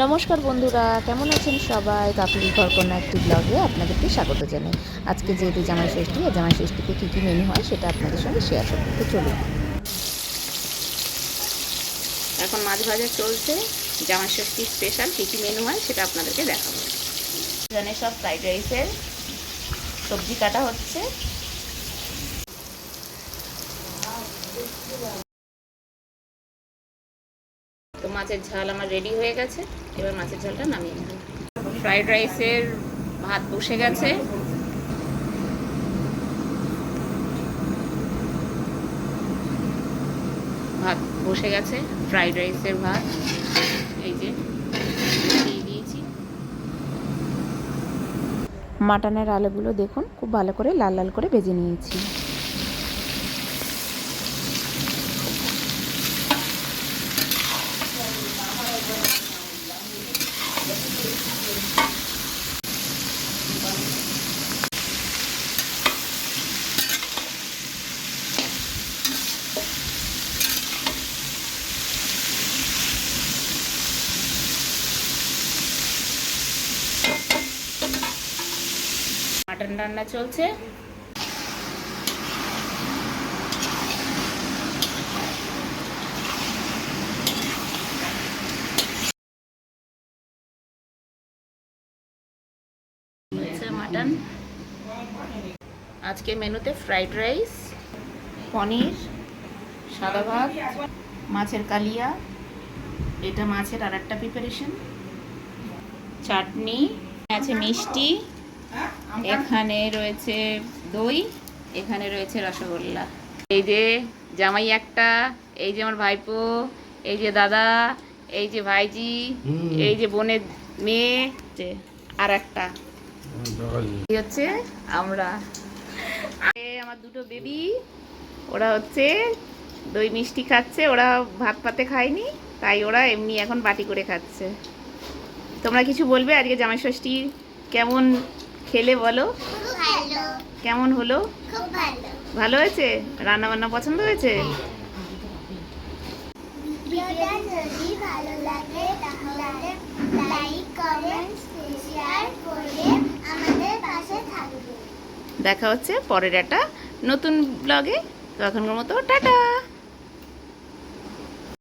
নমস্কার বন্ধুরা, কেমন আছেন সবাই? কাকুলি ঘরকন্যা একটি ব্লগে আপনাদেরকে স্বাগত জানাই। আজকে যেহেতু জামাই ষষ্ঠী, আর জামাই ষষ্ঠীতে কী কী মেনু হয় সেটা আপনাদের সঙ্গে শেয়ার করতে, তো চলুন। এখন মাছ ভাজা চলছে। জামাই ষষ্ঠী স্পেশাল কী কী মেনু হয় সেটা আপনাদেরকে দেখাবো। এখানে সব ফ্রাইড রাইসের সবজি কাটা হচ্ছে। তো মাছের ঝাল আমার রেডি হয়ে গেছে, এবার মাছের ঝালটা নামিয়ে নেব। ফ্রাইড রাইসের ভাত বসে গেছে। ভাত বসে গেছে, ফ্রাইড রাইসের ভাত। এই যে দিয়ে দিয়েছি। মাটনের আলুগুলো দেখুন খুব ভালো করে লাল লাল করে ভেজে নিয়েছি। মাটন রান্না চলছে। মাটন আজকে মেনুতে ফ্রাইড রাইস, পনির, সাদা ভাত, মাছের কালিয়া, এটা মাছের আর একটা প্রিপারেশন, চাটনি আছে, মিষ্টি, এখানে রয়েছে দই, এখানে রয়েছে রসগোল্লা। এই যে জামাই একটা, এই যে আমার ভাইপো, এই যে দাদা, এই যে ভাইজি, এই যে বোনের মেয়ে, আর একটা হচ্ছে আমরা। আমার দুটো বেবি, ওরা হচ্ছে দই মিষ্টি খাচ্ছে। ওরা ভাত পাতে খায়নি, তাই ওরা এমনি এখন বাটি করে খাচ্ছে। তোমরা কিছু বলবে? আজকে জামাই ষষ্ঠী কেমন খেলে বলো? কেমন হলো? ভালো হয়েছে? রান্না বান্না পছন্দ হয়েছে? দেখা হচ্ছে পরের একটা নতুন ব্লগে। তো এখনকার মতো টাটা।